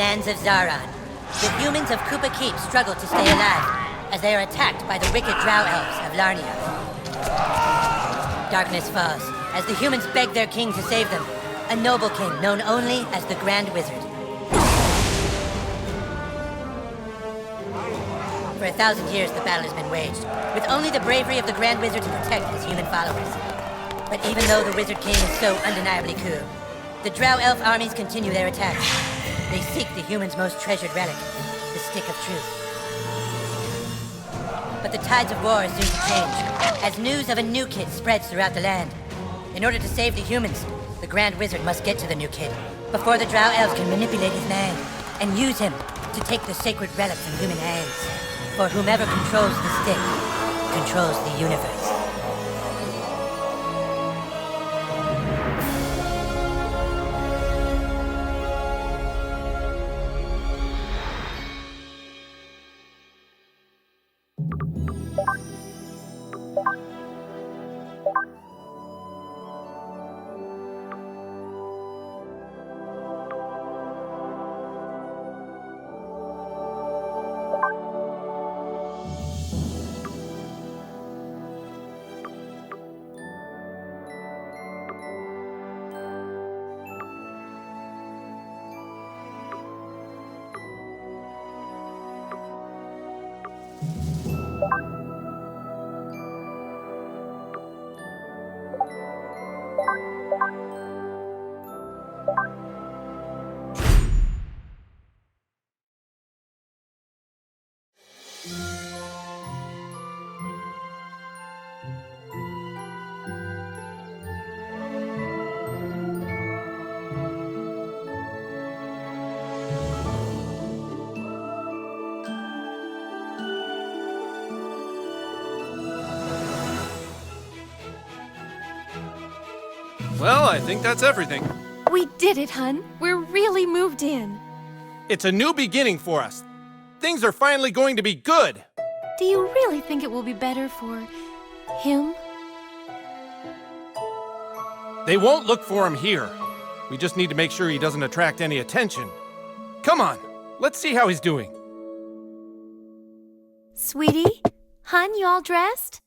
lands of Zaron. The humans of Koopa Keep struggle to stay alive as they are attacked by the wicked drow elves of Larnia. Darkness falls as the humans beg their king to save them, a noble king known only as the Grand Wizard. For 1,000 years, the battle has been waged, with only the bravery of the Grand Wizard to protect his human followers. But even though the Wizard King is so undeniably cool, the Drow Elf armies continue their attacks. They seek the humans' most treasured relic, the Stick of Truth. But the tides of war are soon to change, as news of a new kid spreads throughout the land. In order to save the humans, the Grand Wizard must get to the new kid, before the Drow Elves can manipulate his mind, and use him to take the sacred relic from human hands. For whomever controls the stick, controls the universe. Well, I think that's everything. We did it, hun. We're really moved in. It's a new beginning for us. Things are finally going to be good. Do you really think it will be better for him? They won't look for him here. We just need to make sure he doesn't attract any attention. Come on, let's see how he's doing. Sweetie? Hun, you all dressed?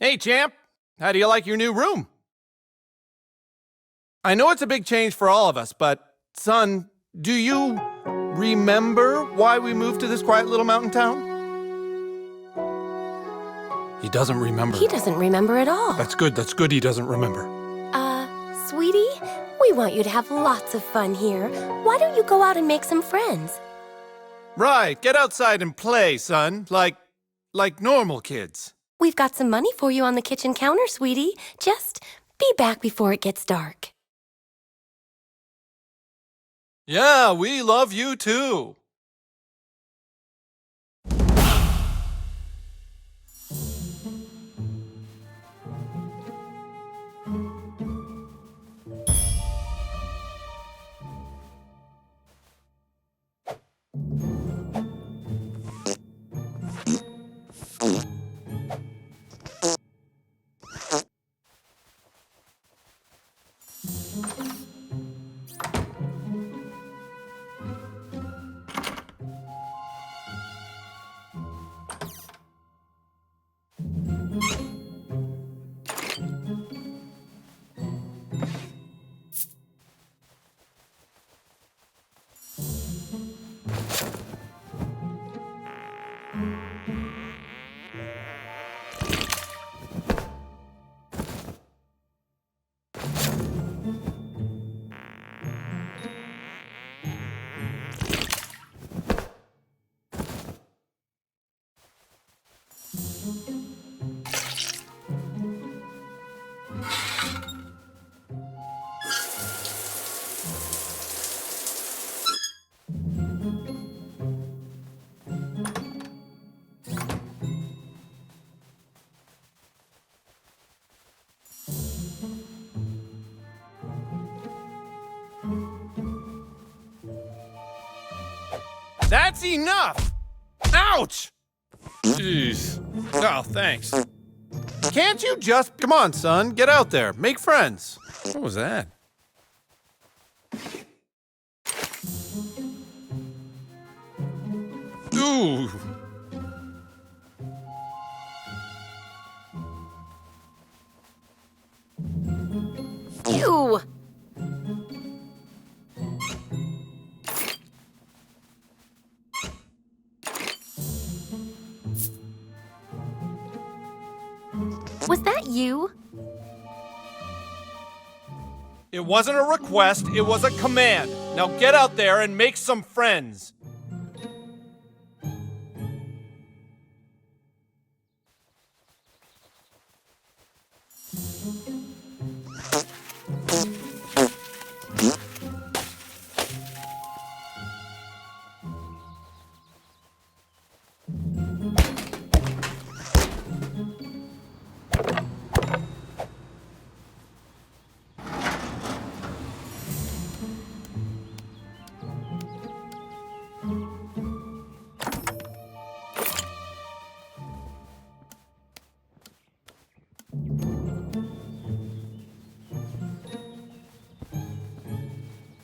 Hey, champ. How do you like your new room? I know it's a big change for all of us, but, son, do you remember why we moved to this quiet little mountain town? He doesn't remember. He doesn't remember at all. That's good he doesn't remember. Sweetie, we want you to have lots of fun here. Why don't you go out and make some friends? Right, get outside and play, son, like normal kids. We've got some money for you on the kitchen counter, sweetie. Just be back before it gets dark. Yeah, we love you too. That's enough! Ouch! Jeez. Oh, thanks. Can't you just... Come on, son. Get out there. Make friends. What was that? Ooh. Ew! Was that you? It wasn't a request, it was a command. Now get out there and make some friends.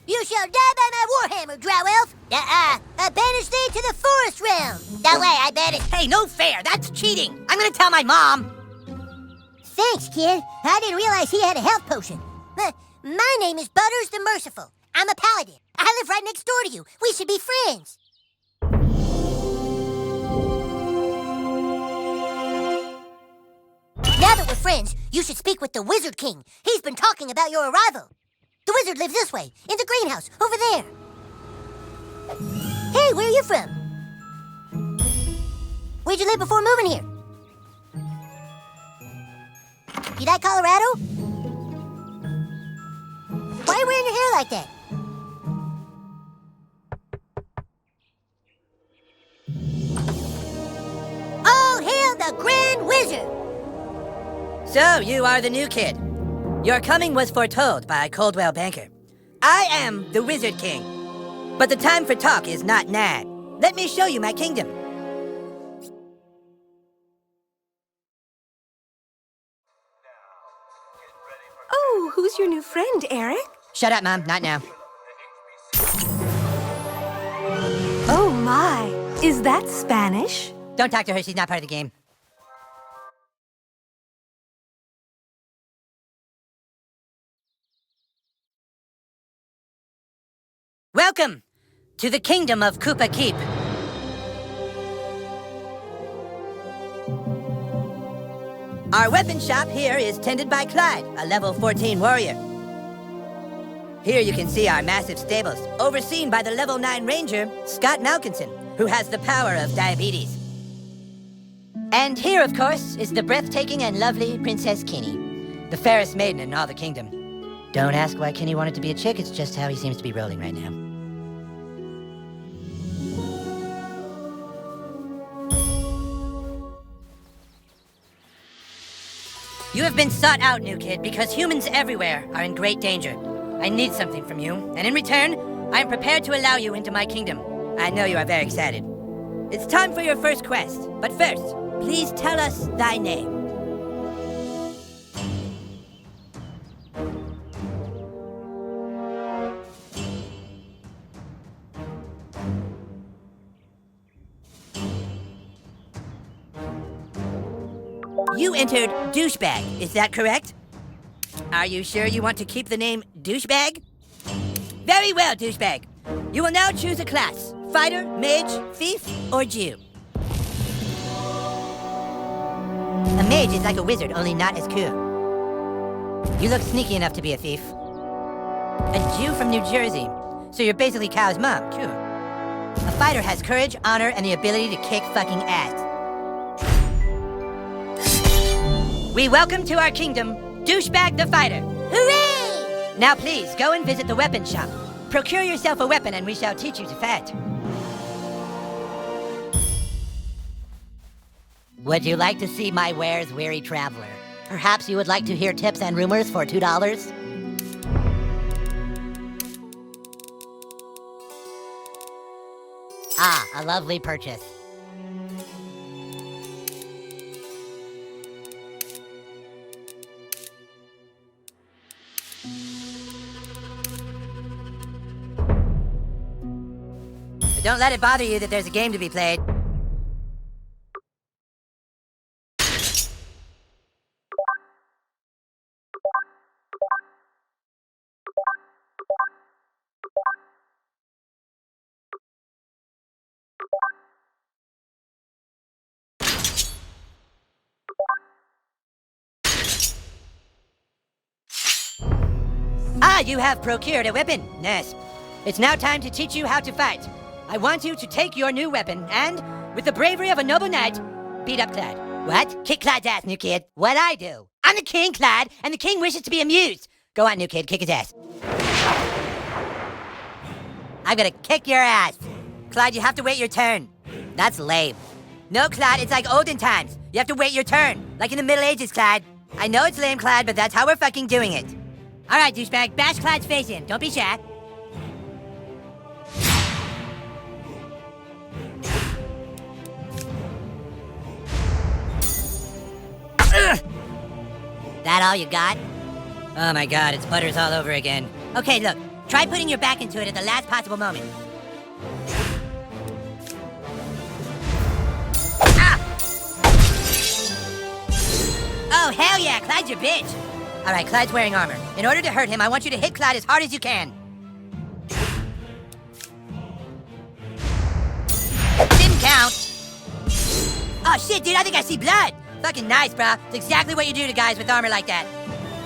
You shall die by my warhammer, Drow Elf! I banish thee to the forest realm! That way, I banish. Hey, no fair! That's cheating! I'm gonna tell my mom! Thanks, kid. I didn't realize he had a health potion. My name is Butters the Merciful. I'm a paladin. I live right next door to you. We should be friends. Now that we're friends, you should speak with the Wizard King. He's been talking about your arrival. The wizard lives this way, in the greenhouse, over there. Hey, where are you from? Where'd you live before moving here? You like Colorado? Why are you wearing your hair like that? All hail the Grand Wizard! So, you are the new kid. Your coming was foretold by Coldwell Banker. I am the Wizard King. But the time for talk is not now. Let me show you my kingdom. Oh, who's your new friend, Eric? Shut up, Mom. Not now. Oh my. Is that Spanish? Don't talk to her. She's not part of the game. Welcome to the kingdom of Koopa Keep. Our weapon shop here is tended by Clyde, a level 14 warrior. Here you can see our massive stables, overseen by the level 9 ranger, Scott Malkinson, who has the power of diabetes. And here, of course, is the breathtaking and lovely Princess Kenny, the fairest maiden in all the kingdom. Don't ask why Kenny wanted to be a chick, it's just how he seems to be rolling right now. You have been sought out, new kid, because humans everywhere are in great danger. I need something from you, and in return, I am prepared to allow you into my kingdom. I know you are very excited. It's time for your first quest, but first, please tell us thy name. You entered douchebag, is that correct? Are you sure you want to keep the name douchebag? Very well, douchebag. You will now choose a class: fighter, mage, thief, or Jew. A mage is like a wizard, only not as cool. You look sneaky enough to be a thief. A Jew from New Jersey, so you're basically Cow's mom, cool. A fighter has courage, honor, and the ability to kick fucking ass. We welcome to our kingdom, Douchebag the Fighter. Hooray! Now please, go and visit the weapon shop. Procure yourself a weapon and we shall teach you to fight. Would you like to see my wares, weary traveler? Perhaps you would like to hear tips and rumors for $2? Ah, a lovely purchase. But don't let it bother you that there's a game to be played. Ah, you have procured a weapon. Yes. It's now time to teach you how to fight. I want you to take your new weapon and, with the bravery of a noble knight, beat up Clyde. What? Kick Clyde's ass, new kid. What'd I do? I'm the king, Clyde, and the king wishes to be amused. Go on, new kid, kick his ass. I'm gonna kick your ass. Clyde, you have to wait your turn. That's lame. No, Clyde, it's like olden times. You have to wait your turn. Like in the Middle Ages, Clyde. I know it's lame, Clyde, but that's how we're fucking doing it. All right, douchebag, bash Clyde's face in. Don't be shy. That all you got? Oh my god, it's Butters all over again. Okay, look, try putting your back into it at the last possible moment. Ah! Oh, hell yeah, Clyde's your bitch. All right, Clyde's wearing armor. In order to hurt him, I want you to hit Clyde as hard as you can. Didn't count. Oh shit, dude, I think I see blood. Fucking nice, brah. It's exactly what you do to guys with armor like that.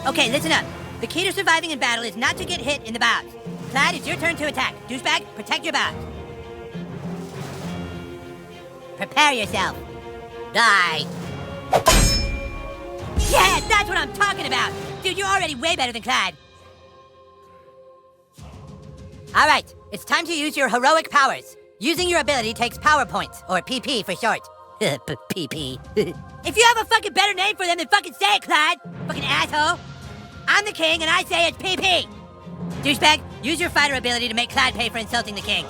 Okay, listen up. The key to surviving in battle is not to get hit in the bows. Clyde, it's your turn to attack. Douchebag, protect your bows. Prepare yourself. Die. Yeah, that's what I'm talking about. Dude, you're already way better than Clyde. All right, it's time to use your heroic powers. Using your ability takes power points, or PP for short. PP. If you have a fucking better name for them, then fucking say it, Clyde. Fucking asshole. I'm the king, and I say it's PP. Douchebag, use your fighter ability to make Clyde pay for insulting the king.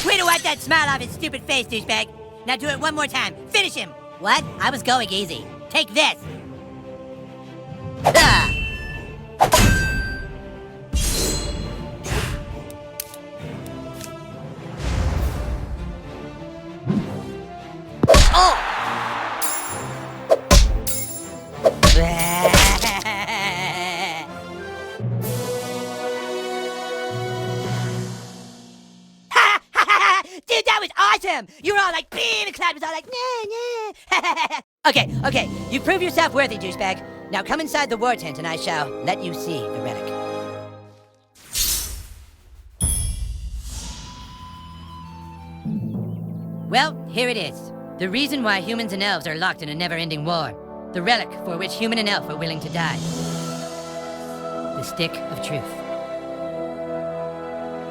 Way to wipe that smile off his stupid face, douchebag. Now do it one more time. Finish him. What? I was going easy. Take this. Ah. Oh! Dude, that was awesome! You were all like, beam, and Clyde was all like, nah. Okay, you prove yourself worthy, douchebag. Now come inside the war tent and I shall let you see the relic. Well, here it is. The reason why humans and elves are locked in a never-ending war. The relic for which human and elf are willing to die. The Stick of Truth.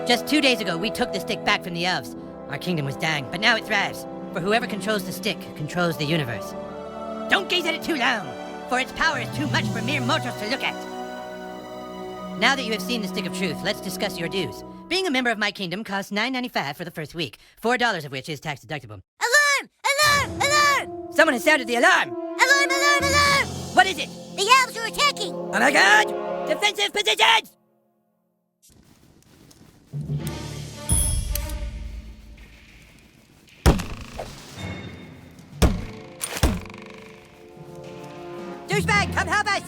Just 2 days ago, we took the stick back from the elves. Our kingdom was dying, but now it thrives. For whoever controls the stick controls the universe. Don't gaze at it too long, for its power is too much for mere mortals to look at. Now that you have seen the Stick of Truth, let's discuss your dues. Being a member of my kingdom costs $9.95 for the first week, $4 of which is tax deductible. Alarm! Alarm! Alarm! Someone has sounded the alarm! Alarm! Alarm! Alarm! What is it? The elves are attacking! Oh my god! Defensive positions! Douchebag, come help us!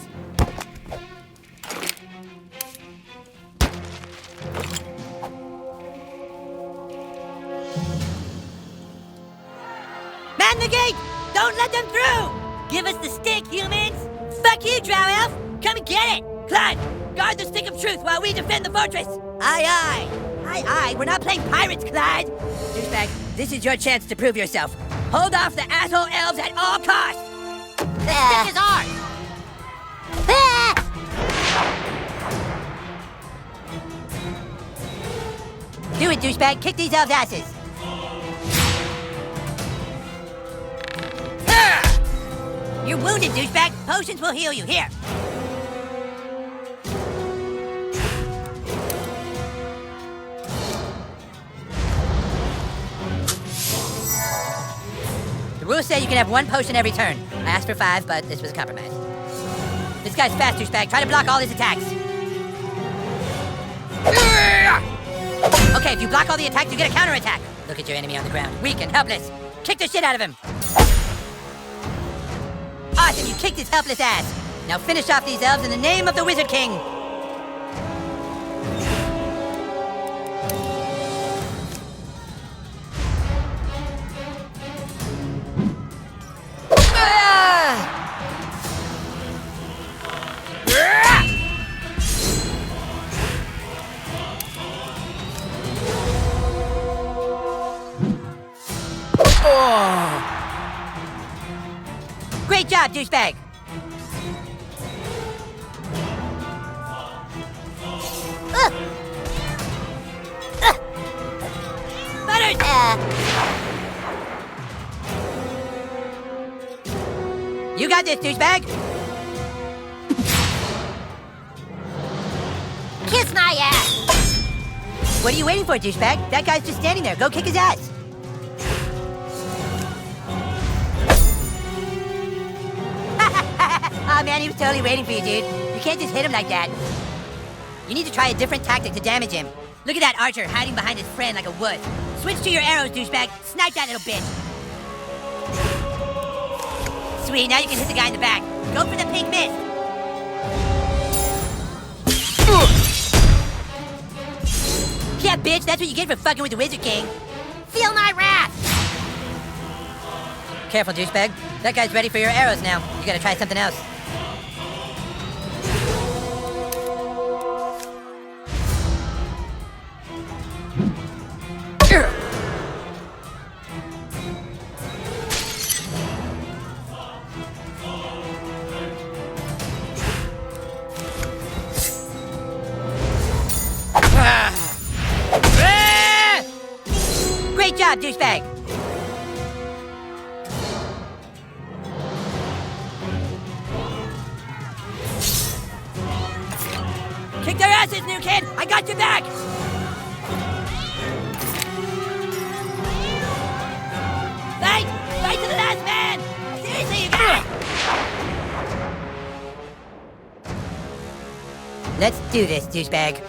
Man the gate! Don't let them through! Give us the stick, humans! Fuck you, Drow Elf! Come and get it! Clyde, guard the Stick of Truth while we defend the fortress! Aye, aye! Aye, aye, we're not playing pirates, Clyde! Douchebag, this is your chance to prove yourself. Hold off the asshole elves at all costs! The stick is ours! Do it, douchebag. Kick these elves' asses. You're wounded, douchebag. Potions will heal you. Here. rules say you can have 1 potion every turn. I asked for 5, but this was a compromise. This guy's fast, douchebag. Try to block all his attacks. Okay, if you block all the attacks, you get a counterattack. Look at your enemy on the ground, weak and helpless. Kick the shit out of him. Awesome, you kicked his helpless ass. Now finish off these elves in the name of the Wizard King. Great job, douchebag! Butters! You got this, douchebag! Kiss my ass! What are you waiting for, douchebag? That guy's just standing there. Go kick his ass! Aw, man, he was totally waiting for you, dude. You can't just hit him like that. You need to try a different tactic to damage him. Look at that archer hiding behind his friend like a wood. Switch to your arrows, douchebag. Snipe that little bitch. Sweet, now you can hit the guy in the back. Go for the pink mist. Yeah, bitch, that's what you get for fucking with the Wizard King. Feel my wrath! Careful, douchebag. That guy's ready for your arrows now. You gotta try something else. Great job, douchebag! Kick their asses, new kid! I got your back! Fight! Fight to the last man! Seriously, you got it! Let's do this, douchebag.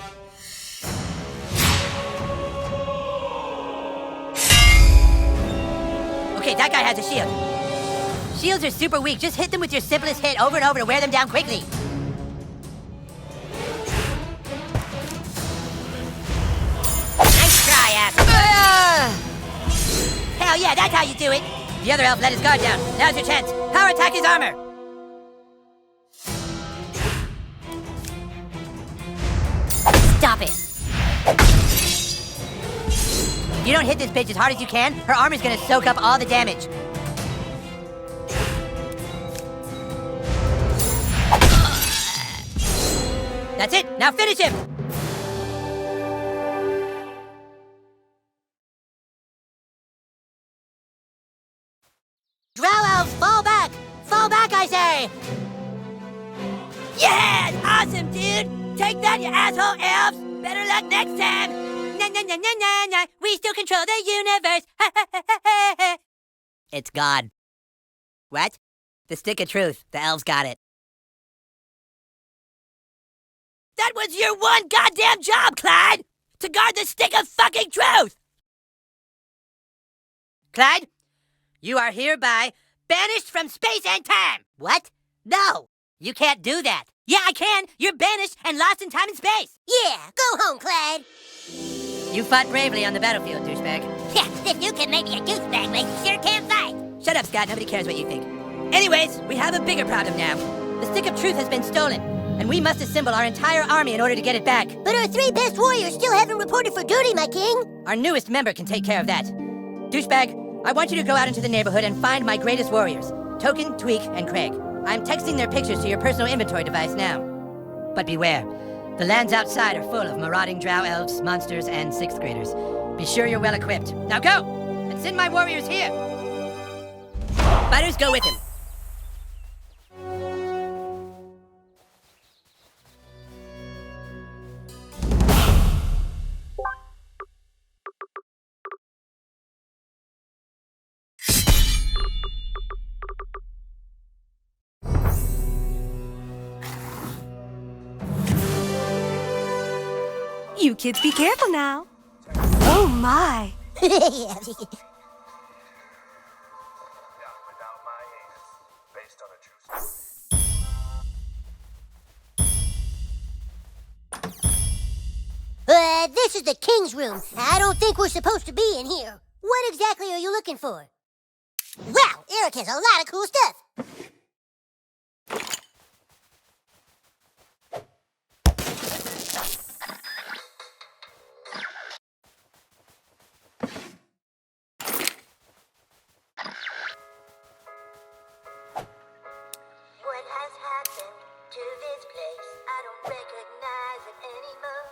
Okay, that guy has a shield. Shields are super weak. Just hit them with your simplest hit over and over to wear them down quickly. Nice try, ass. Hell yeah, that's how you do it. The other elf let his guard down. Now's your chance. Power attack his armor. Stop it. If you don't hit this bitch as hard as you can, her armor's gonna soak up all the damage. That's it! Now finish him! Drow elves, fall back! Fall back, I say! Yeah! Awesome, dude! Take that, you asshole elves! Better luck next time! Na na na na na na! We still control the universe! It's God. What? The stick of truth. The elves got it. That was your one goddamn job, Clyde! To guard the stick of fucking truth! Clyde, you are hereby banished from space and time! What? No! You can't do that! Yeah, I can! You're banished and lost in time and space! Yeah, go home, Clyde. You fought bravely on the battlefield, douchebag. Yeah, if you can make me a douchebag, like you sure can fight. Shut up, Scott. Nobody cares what you think. Anyways, we have a bigger problem now. The stick of truth has been stolen, and we must assemble our entire army in order to get it back. But our 3 best warriors still haven't reported for duty, my king. Our newest member can take care of that. Douchebag, I want you to go out into the neighborhood and find my greatest warriors, Token, Tweak, and Craig. I'm texting their pictures to your personal inventory device now. But beware. The lands outside are full of marauding drow elves, monsters, and 6th graders. Be sure you're well equipped. Now go! And send my warriors here! Fighters, go with him. You kids be careful now. Oh my. Yeah. This is the king's room. I don't think we're supposed to be in here. What exactly are you looking for? Wow, Eric has a lot of cool stuff. What has happened to this place? I don't recognize it anymore.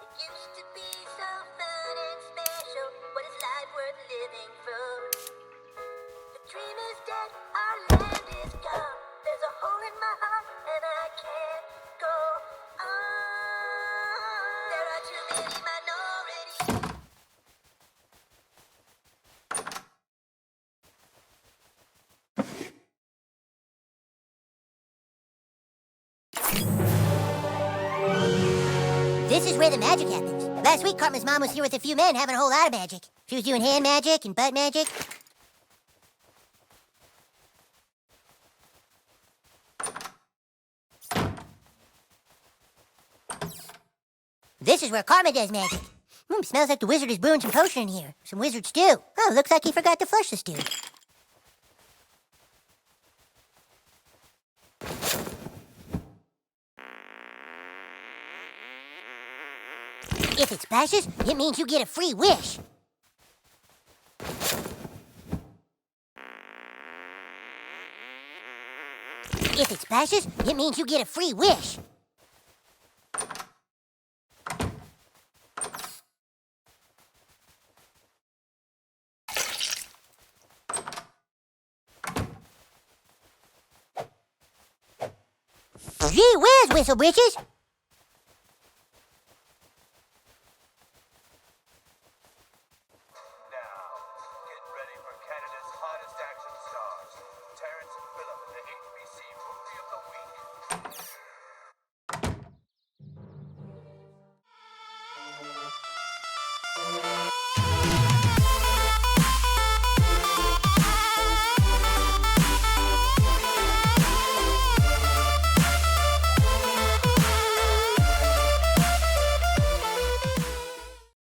It used to be so fun and special. What is life worth living for? The dream is dead, our land is gone. There's a hole in my heart and I can't go on. There are too many minorities. This is where the magic happens. Last week, Cartman's mom was here with a few men having a whole lot of magic. She was doing hand magic and butt magic. This is where Cartman does magic. Smells like the wizard is brewing some potion in here. Some wizard stew. Oh, looks like he forgot to flush the stew. If it splashes, it means you get a free wish. If it splashes, it means you get a free wish. Gee whiz, Whistle Britches!